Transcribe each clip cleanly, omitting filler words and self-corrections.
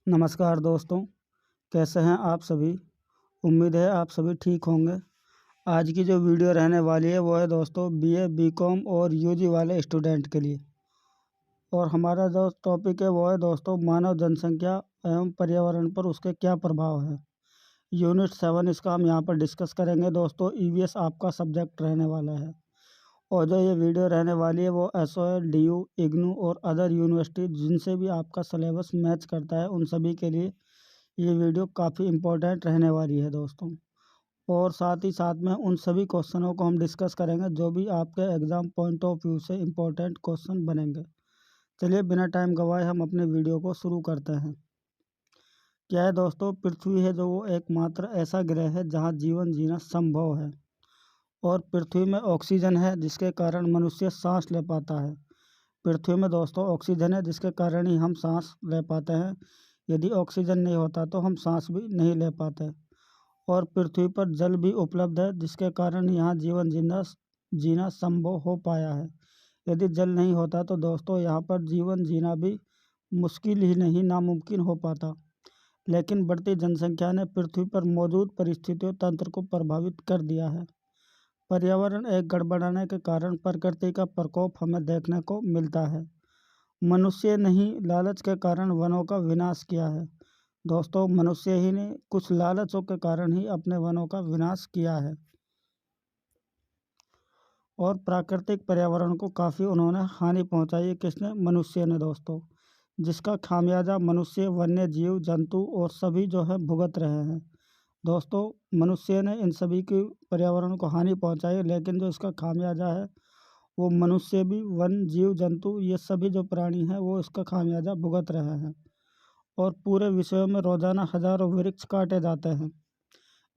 नमस्कार दोस्तों, कैसे हैं आप सभी। उम्मीद है आप सभी ठीक होंगे। आज की जो वीडियो रहने वाली है वो है दोस्तों बीए, बीकॉम और यूजी वाले स्टूडेंट के लिए। और हमारा जो टॉपिक है वो है दोस्तों मानव जनसंख्या एवं पर्यावरण पर उसके क्या प्रभाव है। यूनिट 7 इसका हम यहाँ पर डिस्कस करेंगे दोस्तों। ईवीएस आपका सब्जेक्ट रहने वाला है। और जो ये वीडियो रहने वाली है वो एसओएल, डीयू, इग्नू और अदर यूनिवर्सिटी जिनसे भी आपका सिलेबस मैच करता है उन सभी के लिए ये वीडियो काफ़ी इम्पोर्टेंट रहने वाली है दोस्तों। और साथ ही साथ में उन सभी क्वेश्चनों को हम डिस्कस करेंगे जो भी आपके एग्ज़ाम पॉइंट ऑफ व्यू से इम्पोर्टेंट क्वेश्चन बनेंगे। चलिए बिना टाइम गवाए हम अपने वीडियो को शुरू करते हैं। क्या है दोस्तों, पृथ्वी है जो वो एकमात्र ऐसा ग्रह है जहाँ जीवन जीना संभव है। और पृथ्वी में ऑक्सीजन है जिसके कारण मनुष्य सांस ले पाता है। पृथ्वी में दोस्तों ऑक्सीजन है जिसके कारण ही हम सांस ले पाते हैं। यदि ऑक्सीजन नहीं होता तो हम सांस भी नहीं ले पाते। और पृथ्वी पर जल भी उपलब्ध है जिसके कारण यहाँ जीवन जीना संभव हो पाया है। यदि जल नहीं होता तो दोस्तों यहाँ पर जीवन जीना भी मुश्किल ही नहीं, नामुमकिन हो पाता। लेकिन बढ़ती जनसंख्या ने पृथ्वी पर मौजूद परिस्थितियों तंत्र को प्रभावित कर दिया है। पर्यावरण एक गड़बड़ाने के कारण प्रकृति का प्रकोप हमें देखने को मिलता है। मनुष्य ने ही लालच के कारण वनों का विनाश किया है। दोस्तों मनुष्य ही ने कुछ लालचों के कारण ही अपने वनों का विनाश किया है। और प्राकृतिक पर्यावरण को काफ़ी उन्होंने हानि पहुंचाई है। किसने? मनुष्य ने दोस्तों। जिसका खामियाजा मनुष्य, वन्य जीव, जंतु और सभी जो है भुगत रहे हैं। दोस्तों मनुष्य ने इन सभी की पर्यावरण को हानि पहुंचाई है, लेकिन जो इसका खामियाजा है वो मनुष्य भी, वन जीव जंतु, ये सभी जो प्राणी हैं वो इसका खामियाजा भुगत रहे हैं। और पूरे विश्व में रोजाना हजारों वृक्ष काटे जाते हैं।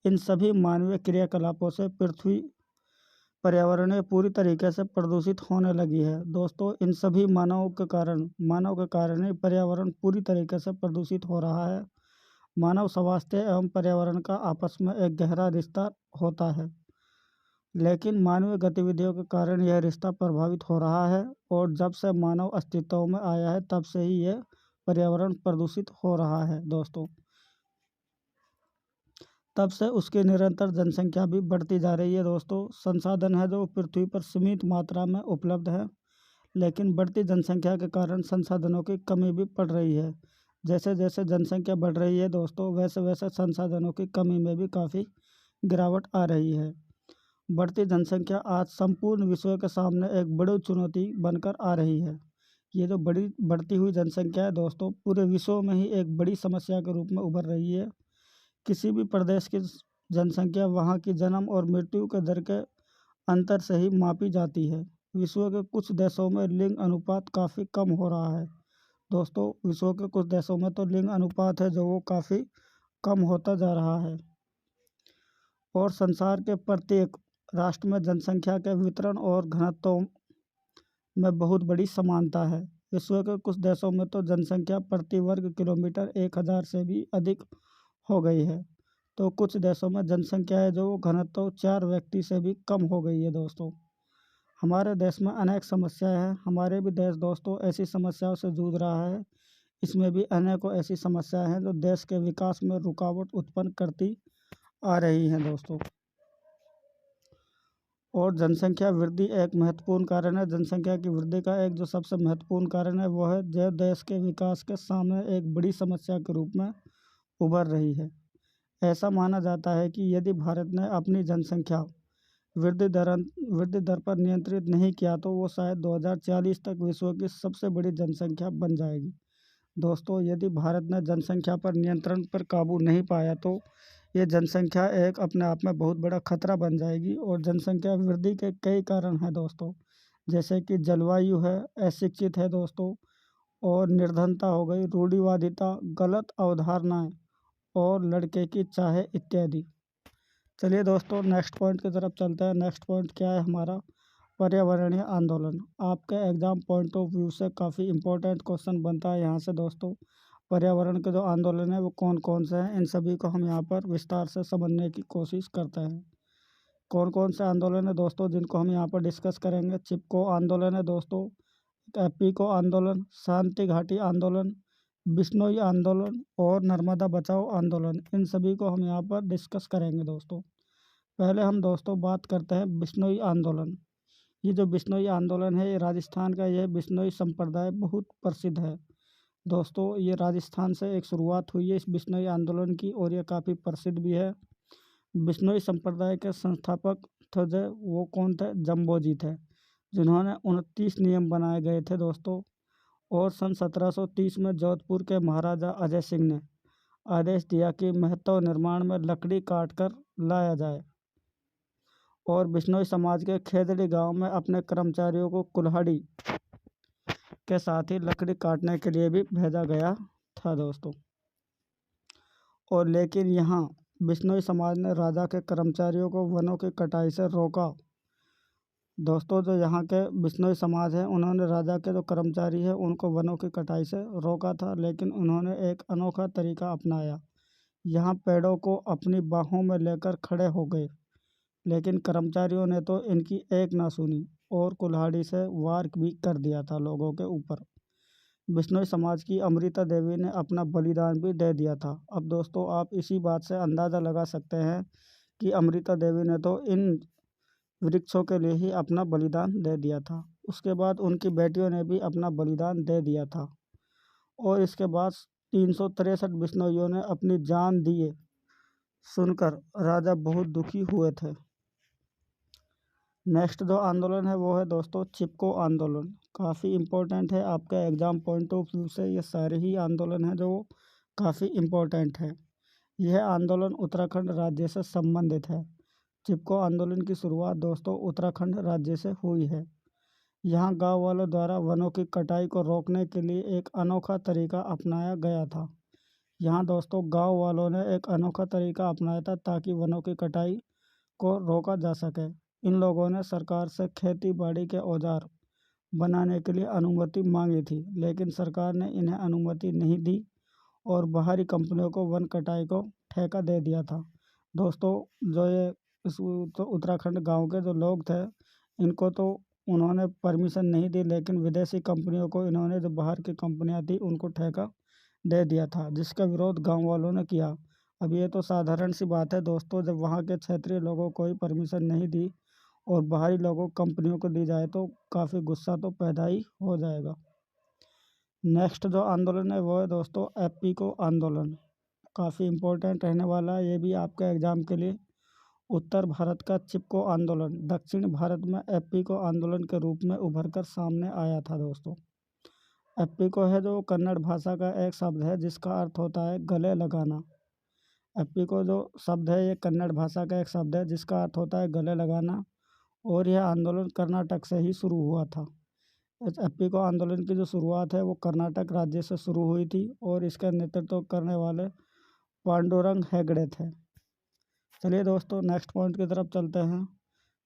इन सभी मानवीय क्रियाकलापों से पृथ्वी पर्यावरण पूरी तरीके से प्रदूषित होने लगी है। दोस्तों इन सभी मानव के कारण ही पर्यावरण पूरी तरीके से प्रदूषित हो रहा है। मानव स्वास्थ्य एवं पर्यावरण का आपस में एक गहरा रिश्ता होता है, लेकिन मानवीय गतिविधियों के कारण यह रिश्ता प्रभावित हो रहा है। और जब से मानव अस्तित्व में आया है तब से ही यह पर्यावरण प्रदूषित हो रहा है दोस्तों। तब से उसकी निरंतर जनसंख्या भी बढ़ती जा रही है दोस्तों। संसाधन है जो पृथ्वी पर सीमित मात्रा में उपलब्ध है, लेकिन बढ़ती जनसंख्या के कारण संसाधनों की कमी भी पड़ रही है। जैसे जैसे जनसंख्या बढ़ रही है दोस्तों वैसे वैसे संसाधनों की कमी में भी काफ़ी गिरावट आ रही है। बढ़ती जनसंख्या आज संपूर्ण विश्व के सामने एक बड़ी चुनौती बनकर आ रही है। ये जो बढ़ती हुई जनसंख्या है दोस्तों पूरे विश्व में ही एक बड़ी समस्या के रूप में उभर रही है। किसी भी प्रदेश की जनसंख्या वहाँ की जन्म और मृत्यु के दर के अंतर से ही मापी जाती है। विश्व के कुछ देशों में लिंग अनुपात काफ़ी कम हो रहा है। दोस्तों विश्व के कुछ देशों में तो लिंग अनुपात है जो वो काफ़ी कम होता जा रहा है। और संसार के प्रत्येक राष्ट्र में जनसंख्या के वितरण और घनत्व में बहुत बड़ी समानता है। विश्व के कुछ देशों में तो जनसंख्या प्रति वर्ग किलोमीटर 1000 से भी अधिक हो गई है, तो कुछ देशों में जनसंख्या है जो घनत्व 4 व्यक्ति से भी कम हो गई है दोस्तों। हमारे देश में अनेक समस्याएं हैं। हमारे भी देश दोस्तों ऐसी समस्याओं से जूझ रहा है। इसमें भी अनेकों ऐसी समस्याएं हैं जो देश के विकास में रुकावट उत्पन्न करती आ रही हैं दोस्तों। और जनसंख्या वृद्धि एक महत्वपूर्ण कारण है। जनसंख्या की वृद्धि का एक जो सबसे महत्वपूर्ण कारण है वो है जो देश के विकास के सामने एक बड़ी समस्या के रूप में उभर रही है। ऐसा माना जाता है कि यदि भारत ने अपनी जनसंख्या वृद्धि दर पर नियंत्रित नहीं किया तो वो शायद 2040 तक विश्व की सबसे बड़ी जनसंख्या बन जाएगी। दोस्तों यदि भारत ने जनसंख्या पर नियंत्रण पर काबू नहीं पाया तो ये जनसंख्या एक अपने आप में बहुत बड़ा खतरा बन जाएगी। और जनसंख्या वृद्धि के कई कारण हैं दोस्तों, जैसे कि जलवायु है, अशिक्षित है दोस्तों, और निर्धनता हो गई, रूढ़िवादिता, गलत अवधारणाएं और लड़के की चाहे इत्यादि। चलिए दोस्तों नेक्स्ट पॉइंट की तरफ चलते हैं। नेक्स्ट पॉइंट क्या है हमारा? पर्यावरणीय आंदोलन। आपके एग्जाम पॉइंट ऑफ व्यू से काफ़ी इंपॉर्टेंट क्वेश्चन बनता है यहाँ से दोस्तों। पर्यावरण के जो आंदोलन है वो कौन कौन से हैं इन सभी को हम यहाँ पर विस्तार से समझने की कोशिश करते हैं। कौन कौन से आंदोलन है दोस्तों जिनको हम यहाँ पर डिस्कस करेंगे? चिपको आंदोलन है दोस्तों, एपीको आंदोलन, शांति घाटी आंदोलन, बिश्नोई आंदोलन और नर्मदा बचाओ आंदोलन, इन सभी को हम यहाँ पर डिस्कस करेंगे दोस्तों। पहले हम दोस्तों बात करते हैं बिश्नोई आंदोलन। ये जो बिश्नोई आंदोलन है, ये राजस्थान का यह बिश्नोई संप्रदाय बहुत प्रसिद्ध है दोस्तों। ये राजस्थान से एक शुरुआत हुई है इस बिश्नोई आंदोलन की, और ये काफ़ी प्रसिद्ध भी है। बिश्नोई संप्रदाय के संस्थापक थे जो, वो कौन थे? जम्बोजी थे, जिन्होंने 29 नियम बनाए गए थे दोस्तों। और सन 1730 में जोधपुर के महाराजा अजय सिंह ने आदेश दिया कि महत्व निर्माण में लकड़ी काट कर लाया जाए, और बिश्नोई समाज के खेदड़ी गांव में अपने कर्मचारियों को कुल्हाड़ी के साथ ही लकड़ी काटने के लिए भी भेजा गया था दोस्तों। और लेकिन यहाँ बिश्नोई समाज ने राजा के कर्मचारियों को वनों की कटाई से रोका दोस्तों। जो यहाँ के बिश्नोई समाज है, उन्होंने राजा के जो कर्मचारी है उनको वनों की कटाई से रोका था, लेकिन उन्होंने एक अनोखा तरीका अपनाया। यहाँ पेड़ों को अपनी बाहों में लेकर खड़े हो गए, लेकिन कर्मचारियों ने तो इनकी एक ना सुनी और कुल्हाड़ी से वार भी कर दिया था लोगों के ऊपर। बिश्नोई समाज की अमृता देवी ने अपना बलिदान भी दे दिया था। अब दोस्तों, आप इसी बात से अंदाज़ा लगा सकते हैं कि अमृता देवी ने तो इन वृक्षों के लिए ही अपना बलिदान दे दिया था। उसके बाद उनकी बेटियों ने भी अपना बलिदान दे दिया था, और इसके बाद 363 बिश्नोइयों ने अपनी जान दिए सुनकर राजा बहुत दुखी हुए थे। नेक्स्ट जो आंदोलन है वो है दोस्तों चिपको आंदोलन। काफ़ी इम्पोर्टेंट है आपके एग्ज़ाम पॉइंट ऑफ व्यू से। ये सारे ही आंदोलन हैं जो काफ़ी इम्पोर्टेंट है। यह आंदोलन उत्तराखंड राज्य से संबंधित है। चिपको आंदोलन की शुरुआत दोस्तों उत्तराखंड राज्य से हुई है। यहाँ गांव वालों द्वारा वनों की कटाई को रोकने के लिए एक अनोखा तरीका अपनाया गया था। यहाँ दोस्तों गांव वालों ने एक अनोखा तरीका अपनाया था ताकि वनों की कटाई को रोका जा सके। इन लोगों ने सरकार से खेती बाड़ी के औजार बनाने के लिए अनुमति मांगी थी, लेकिन सरकार ने इन्हें अनुमति नहीं दी और बाहरी कंपनियों को वन कटाई को ठेका दे दिया था दोस्तों। जो ये इस तो उत्तराखंड गांव के जो लोग थे, इनको तो उन्होंने परमिशन नहीं दी, लेकिन विदेशी कंपनियों को इन्होंने, जो बाहर की कंपनियां थी, उनको ठेका दे दिया था, जिसका विरोध गांव वालों ने किया। अब ये तो साधारण सी बात है दोस्तों, जब वहाँ के क्षेत्रीय लोगों को ही परमिशन नहीं दी और बाहरी लोगों कंपनियों को दी जाए तो काफ़ी गुस्सा तो पैदा ही हो जाएगा। नेक्स्ट जो आंदोलन है वो है दोस्तों एपीको आंदोलन। काफ़ी इम्पोर्टेंट रहने वाला है ये भी आपके एग्ज़ाम के लिए। उत्तर भारत का चिपको आंदोलन दक्षिण भारत में एपीको आंदोलन के रूप में उभर कर सामने आया था दोस्तों। एपीको है जो कन्नड़ भाषा का एक शब्द है जिसका अर्थ होता है गले लगाना। एपीको जो शब्द है ये कन्नड़ भाषा का एक शब्द है जिसका अर्थ होता है गले लगाना, और यह आंदोलन कर्नाटक से ही शुरू हुआ था। इस एपीको आंदोलन की जो शुरुआत है वो कर्नाटक राज्य से शुरू हुई थी, और इसका नेतृत्व करने वाले पांडुरंग हेगड़े थे। चलिए दोस्तों नेक्स्ट पॉइंट की तरफ चलते हैं।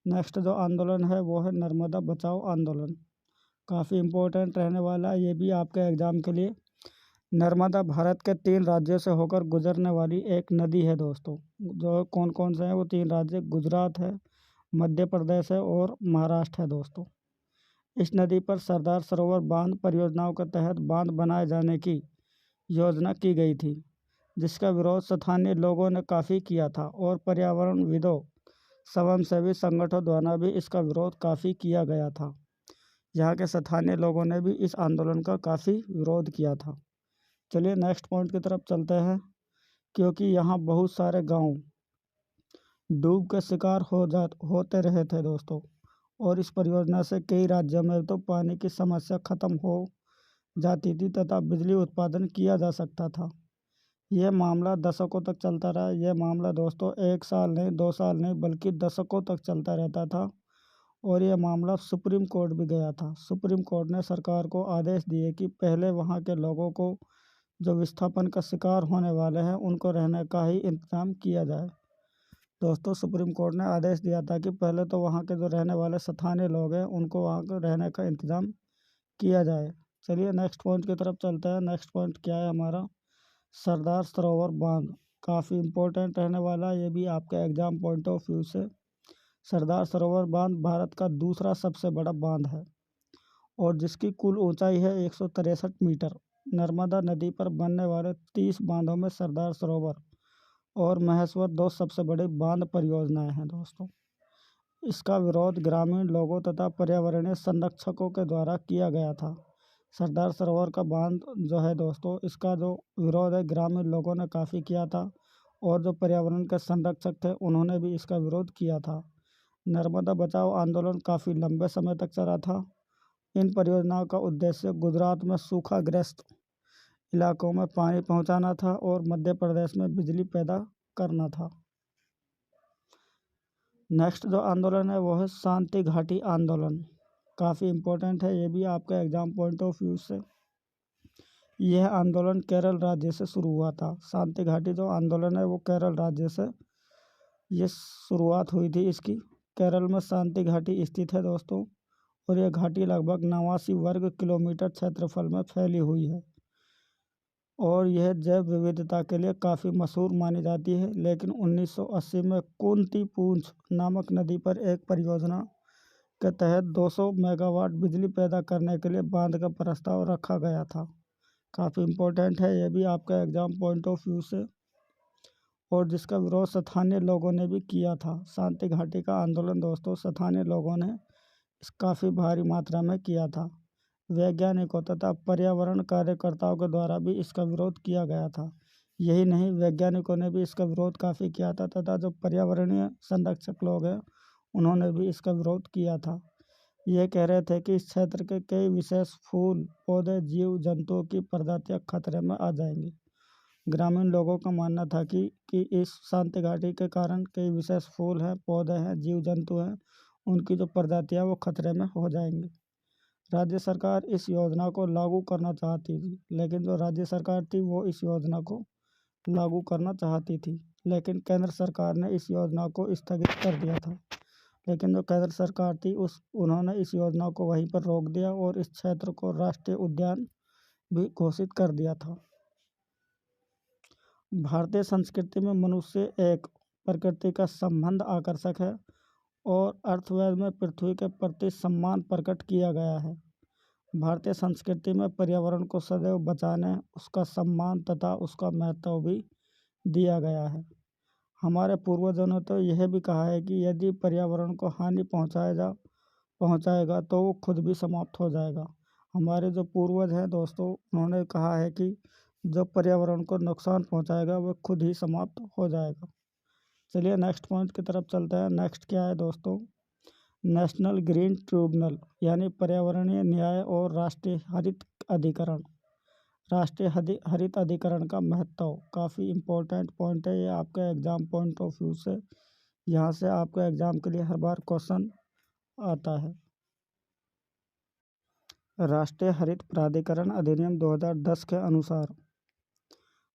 नेक्स्ट जो आंदोलन है वो है नर्मदा बचाओ आंदोलन। काफ़ी इम्पोर्टेंट रहने वाला है ये भी आपके एग्ज़ाम के लिए। नर्मदा भारत के 3 राज्यों से होकर गुजरने वाली एक नदी है दोस्तों। जो कौन कौन से हैं वो 3 राज्य? गुजरात है, मध्य प्रदेश है और महाराष्ट्र है दोस्तों। इस नदी पर सरदार सरोवर बांध परियोजनाओं के तहत बांध बनाए जाने की योजना की गई थी, जिसका विरोध स्थानीय लोगों ने काफ़ी किया था, और पर्यावरणविदों, स्वयंसेवी संगठनों द्वारा भी इसका विरोध काफ़ी किया गया था। यहाँ के स्थानीय लोगों ने भी इस आंदोलन का काफ़ी विरोध किया था। चलिए नेक्स्ट पॉइंट की तरफ चलते हैं। क्योंकि यहाँ बहुत सारे गांव डूब के शिकार होते रहे थे दोस्तों, और इस परियोजना से कई राज्यों में तो पानी की समस्या खत्म हो जाती थी तथा बिजली उत्पादन किया जा सकता था। यह मामला दशकों तक चलता रहा। यह मामला दोस्तों 1 साल नहीं, 2 साल नहीं, बल्कि दशकों तक चलता रहता था, और यह मामला सुप्रीम कोर्ट भी गया था। सुप्रीम कोर्ट ने सरकार को आदेश दिए कि पहले वहाँ के लोगों को जो विस्थापन का शिकार होने वाले हैं उनको रहने का ही इंतज़ाम किया जाए। दोस्तों सुप्रीम कोर्ट ने आदेश दिया था कि पहले तो वहाँ के जो रहने वाले स्थानीय लोग हैं उनको वहाँ के रहने का इंतज़ाम किया जाए। चलिए नेक्स्ट पॉइंट की तरफ चलते हैं। नेक्स्ट पॉइंट क्या है हमारा? सरदार सरोवर बांध। काफ़ी इम्पोर्टेंट रहने वाला ये भी आपके एग्ज़ाम पॉइंट ऑफ व्यू से। सरदार सरोवर बांध भारत का दूसरा सबसे बड़ा बांध है, और जिसकी कुल ऊंचाई है 163 मीटर। नर्मदा नदी पर बनने वाले 30 बांधों में सरदार सरोवर और महेश्वर 2 सबसे बड़ी बांध परियोजनाएं हैं दोस्तों। इसका विरोध ग्रामीण लोगों तथा पर्यावरणीय संरक्षकों के द्वारा किया गया था। सरदार सरोवर का बांध जो है दोस्तों, इसका जो विरोध है ग्रामीण लोगों ने काफ़ी किया था और जो पर्यावरण के संरक्षक थे उन्होंने भी इसका विरोध किया था। नर्मदा बचाओ आंदोलन काफ़ी लंबे समय तक चला था। इन परियोजनाओं का उद्देश्य गुजरात में सूखाग्रस्त इलाकों में पानी पहुंचाना था और मध्य प्रदेश में बिजली पैदा करना था। नेक्स्ट जो आंदोलन है वो है शांति घाटी आंदोलन। काफ़ी इम्पोर्टेंट है ये भी आपका एग्जाम पॉइंट ऑफ व्यू से। यह आंदोलन केरल राज्य से शुरू हुआ था। शांति घाटी जो आंदोलन है वो केरल राज्य से ये शुरुआत हुई थी इसकी। केरल में शांति घाटी स्थित है दोस्तों और यह घाटी लगभग 89 वर्ग किलोमीटर क्षेत्रफल में फैली हुई है और यह जैव विविधता के लिए काफ़ी मशहूर मानी जाती है। लेकिन 1980 में कुंती पूंछ नामक नदी पर एक परियोजना के तहत 200 मेगावाट बिजली पैदा करने के लिए बांध का प्रस्ताव रखा गया था। काफ़ी इम्पोर्टेंट है ये भी आपका एग्जाम पॉइंट ऑफ व्यू से और जिसका विरोध स्थानीय लोगों ने भी किया था। शांति घाटी का आंदोलन दोस्तों स्थानीय लोगों ने काफ़ी भारी मात्रा में किया था। वैज्ञानिकों तथा पर्यावरण कार्यकर्ताओं के द्वारा भी इसका विरोध किया गया था। यही नहीं, वैज्ञानिकों ने भी इसका विरोध काफ़ी किया था तथा जो पर्यावरणीय संरक्षक लोग हैं उन्होंने भी इसका विरोध किया था। ये कह रहे थे कि इस क्षेत्र के कई विशेष फूल पौधे जीव जंतुओं की प्रजातियां खतरे में आ जाएंगी। ग्रामीण लोगों का मानना था कि इस शांति घाटी के कारण कई विशेष फूल हैं, पौधे हैं, जीव जंतु हैं, उनकी जो प्रजातियां वो खतरे में हो जाएंगी। राज्य सरकार इस योजना को लागू करना चाहती थी, लेकिन जो राज्य सरकार थी वो इस योजना को लागू करना चाहती थी, लेकिन केंद्र सरकार ने इस योजना को स्थगित कर दिया था। लेकिन जो केंद्र सरकार थी उन्होंने इस योजना को वहीं पर रोक दिया और इस क्षेत्र को राष्ट्रीय उद्यान भी घोषित कर दिया था। भारतीय संस्कृति में मनुष्य एक प्रकृति का संबंध आकर्षक है और अर्थवेद में पृथ्वी के प्रति सम्मान प्रकट किया गया है। भारतीय संस्कृति में पर्यावरण को सदैव बचाने, उसका सम्मान तथा उसका महत्व भी दिया गया है। हमारे पूर्वजों ने तो यह भी कहा है कि यदि पर्यावरण को हानि पहुंचाएगा तो वो खुद भी समाप्त हो जाएगा। हमारे जो पूर्वज हैं दोस्तों उन्होंने कहा है कि जो पर्यावरण को नुकसान पहुंचाएगा वो खुद ही समाप्त हो जाएगा। चलिए नेक्स्ट पॉइंट की तरफ चलते हैं। नेक्स्ट क्या है दोस्तों, नेशनल ग्रीन ट्रिब्यूनल यानी पर्यावरणीय न्याय और राष्ट्रीय हरित अधिकरण। राष्ट्रीय हरित अधिकरण का महत्व काफ़ी इम्पोर्टेंट पॉइंट है ये आपका एग्जाम पॉइंट ऑफ व्यू से। यहाँ से आपके एग्जाम के लिए हर बार क्वेश्चन आता है। राष्ट्रीय हरित प्राधिकरण अधिनियम 2010 के अनुसार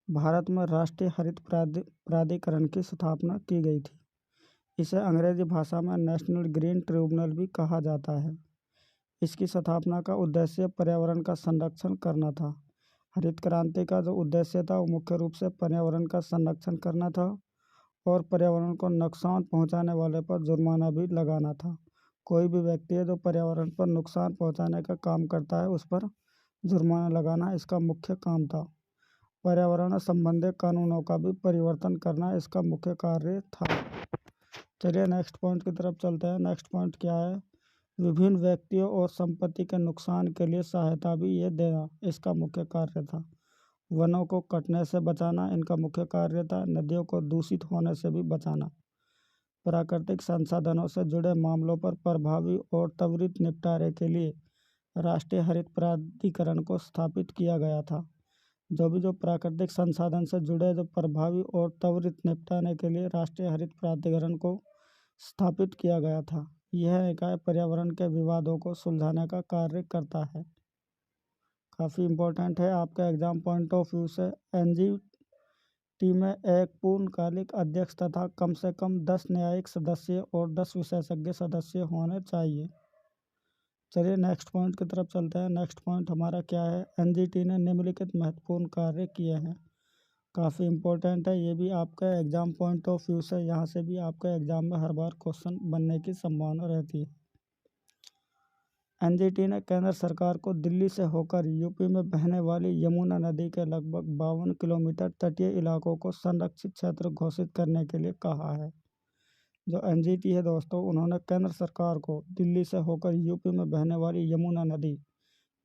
भारत में राष्ट्रीय हरित प्राधिकरण की स्थापना की गई थी। इसे अंग्रेजी भाषा में नेशनल ग्रीन ट्रिब्यूनल भी कहा जाता है। इसकी स्थापना का उद्देश्य पर्यावरण का संरक्षण करना था। हरित क्रांति का जो उद्देश्य था वो मुख्य रूप से पर्यावरण का संरक्षण करना था और पर्यावरण को नुकसान पहुंचाने वाले पर जुर्माना भी लगाना था। कोई भी व्यक्ति है जो पर्यावरण पर नुकसान पहुंचाने का काम करता है उस पर जुर्माना लगाना इसका मुख्य काम था। पर्यावरण संबंधी कानूनों का भी परिवर्तन करना इसका मुख्य कार्य था। चलिए नेक्स्ट पॉइंट की तरफ चलते हैं। नेक्स्ट पॉइंट क्या है, विभिन्न व्यक्तियों और संपत्ति के नुकसान के लिए सहायता भी ये देना इसका मुख्य कार्य था। वनों को कटने से बचाना इनका मुख्य कार्य था। नदियों को दूषित होने से भी बचाना। प्राकृतिक संसाधनों से जुड़े मामलों पर प्रभावी और त्वरित निपटारे के लिए राष्ट्रीय हरित प्राधिकरण को स्थापित किया गया था। जो प्राकृतिक संसाधन से जुड़े जो प्रभावी और त्वरित निपटाने के लिए राष्ट्रीय हरित प्राधिकरण को स्थापित किया गया था। यह निकाय पर्यावरण के विवादों को सुलझाने का कार्य करता है। काफ़ी इम्पोर्टेंट है आपका एग्जाम पॉइंट ऑफ व्यू से। एनजीटी में एक पूर्णकालिक अध्यक्ष तथा कम से कम 10 न्यायिक सदस्य और 10 विशेषज्ञ सदस्य होने चाहिए। चलिए नेक्स्ट पॉइंट की तरफ चलते हैं। नेक्स्ट पॉइंट हमारा क्या है, एनजीटी ने निम्नलिखित महत्वपूर्ण कार्य किए हैं। काफ़ी इम्पोर्टेंट है ये भी आपका एग्जाम पॉइंट ऑफ व्यू से। यहाँ से भी आपका एग्जाम में हर बार क्वेश्चन बनने की संभावना रहती है। एनजीटी ने केंद्र सरकार को दिल्ली से होकर यूपी में बहने वाली यमुना नदी के लगभग 52 किलोमीटर तटीय इलाकों को संरक्षित क्षेत्र घोषित करने के लिए कहा है। जो एनजीटी है दोस्तों, उन्होंने केंद्र सरकार को दिल्ली से होकर यूपी में बहने वाली यमुना नदी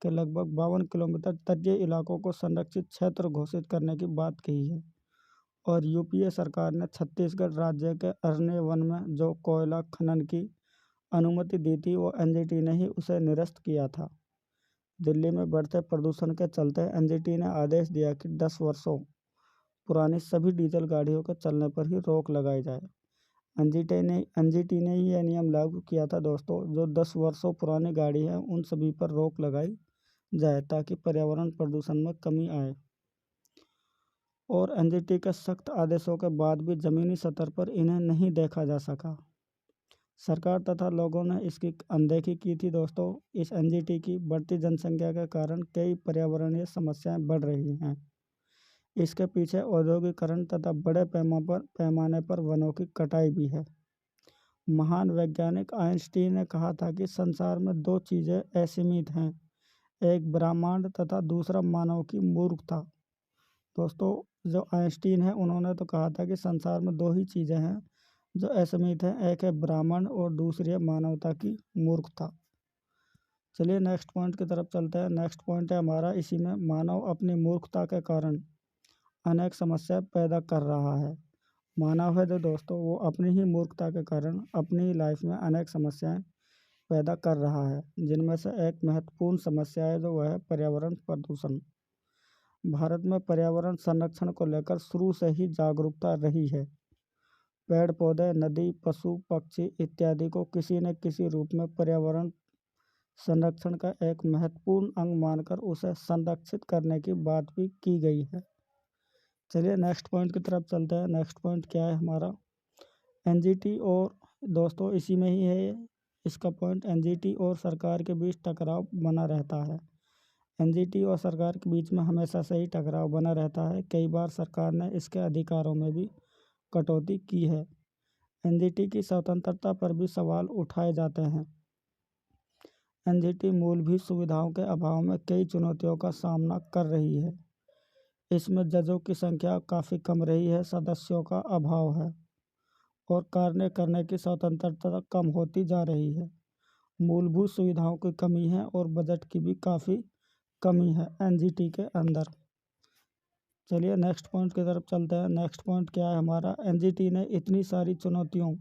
के लगभग 52 किलोमीटर तटीय इलाकों को संरक्षित क्षेत्र घोषित करने की बात कही है। और यूपीए सरकार ने छत्तीसगढ़ राज्य के अरण्य वन में जो कोयला खनन की अनुमति दी थी, वो एनजीटी ने ही उसे निरस्त किया था। दिल्ली में बढ़ते प्रदूषण के चलते एनजीटी ने आदेश दिया कि 10 वर्षों पुरानी सभी डीजल गाड़ियों के चलने पर ही रोक लगाई जाए। एनजीटी ने यह नियम लागू किया था दोस्तों, जो 10 वर्षों पुरानी गाड़ी है उन सभी पर रोक लगाई जाए ताकि पर्यावरण प्रदूषण में कमी आए। और एनजीटी के सख्त आदेशों के बाद भी ज़मीनी स्तर पर इन्हें नहीं देखा जा सका। सरकार तथा लोगों ने इसकी अनदेखी की थी दोस्तों। इस एनजीटी की बढ़ती जनसंख्या के कारण कई पर्यावरणीय समस्याएं बढ़ रही हैं। इसके पीछे औद्योगिकरण तथा बड़े पैमाने पर वनों की कटाई भी है। महान वैज्ञानिक आइंस्टीन ने कहा था कि संसार में 2 चीज़ें असीमित हैं, एक ब्रह्मांड तथा दूसरा मानव की मूर्खता। दोस्तों, जो आइंस्टीन है उन्होंने तो कहा था कि संसार में 2 ही चीज़ें हैं जो असीमित हैं, एक है ब्राह्मण और दूसरी है मानवता की मूर्खता। चलिए नेक्स्ट पॉइंट की तरफ चलते हैं। नेक्स्ट पॉइंट है हमारा, इसी में मानव अपनी मूर्खता के कारण अनेक समस्या पैदा कर रहा है। मानव है जो दोस्तों, वो अपनी ही मूर्खता के कारण अपनी लाइफ में अनेक समस्याएं पैदा कर रहा है, जिनमें से एक महत्वपूर्ण समस्या है जो वह है पर्यावरण प्रदूषण। भारत में पर्यावरण संरक्षण को लेकर शुरू से ही जागरूकता रही है। पेड़ पौधे, नदी, पशु पक्षी इत्यादि को किसी न किसी रूप में पर्यावरण संरक्षण का एक महत्वपूर्ण अंग मानकर उसे संरक्षित करने की बात भी की गई है। चलिए नेक्स्ट पॉइंट की तरफ चलते हैं। नेक्स्ट पॉइंट क्या है हमारा, एनजीटी और दोस्तों इसी में ही है इसका पॉइंट, एनजीटी और सरकार के बीच टकराव बना रहता है। एनजीटी और सरकार के बीच में हमेशा से ही टकराव बना रहता है। कई बार सरकार ने इसके अधिकारों में भी कटौती की है। एनजीटी की स्वतंत्रता पर भी सवाल उठाए जाते हैं। एनजीटी मूलभूत सुविधाओं के अभाव में कई चुनौतियों का सामना कर रही है। इसमें जजों की संख्या काफ़ी कम रही है, सदस्यों का अभाव है और कार्य करने की स्वतंत्रता कम होती जा रही है। मूलभूत सुविधाओं की कमी है और बजट की भी काफ़ी कमी है एनजीटी के अंदर। चलिए नेक्स्ट पॉइंट की तरफ चलते हैं। नेक्स्ट पॉइंट क्या है हमारा, एनजीटी ने इतनी सारी चुनौतियों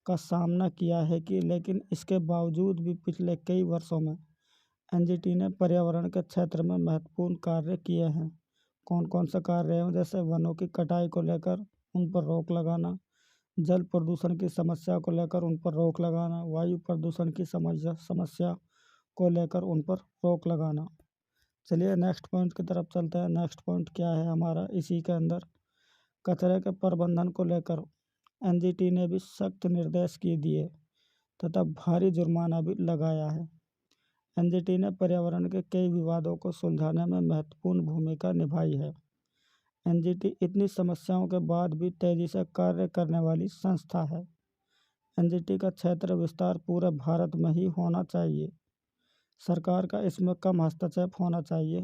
का सामना किया है कि लेकिन इसके बावजूद भी पिछले कई वर्षों में एनजीटी ने पर्यावरण के क्षेत्र में महत्वपूर्ण कार्य किए हैं। कौन कौन से कार्य हैं, जैसे वनों की कटाई को लेकर उन पर रोक लगाना, जल प्रदूषण की समस्या को लेकर उन पर रोक लगाना, वायु प्रदूषण की समस्या को लेकर उन पर रोक लगाना। चलिए नेक्स्ट पॉइंट की तरफ चलते हैं। नेक्स्ट पॉइंट क्या है हमारा, इसी के अंदर कचरे के प्रबंधन को लेकर एनजीटी ने भी सख्त निर्देश दिए तथा भारी जुर्माना भी लगाया है। एनजीटी ने पर्यावरण के कई विवादों को सुलझाने में महत्वपूर्ण भूमिका निभाई है। एनजीटी इतनी समस्याओं के बाद भी तेजी से कार्य करने वाली संस्था है। एनजीटी का क्षेत्र विस्तार पूरे भारत में ही होना चाहिए। सरकार का इसमें कम हस्तक्षेप होना चाहिए।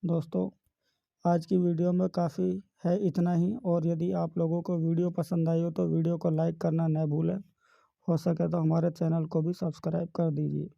दोस्तों, आज की वीडियो में काफ़ी है इतना ही, और यदि आप लोगों को वीडियो पसंद आई हो तो वीडियो को लाइक करना न भूलें। हो सके तो हमारे चैनल को भी सब्सक्राइब कर दीजिए।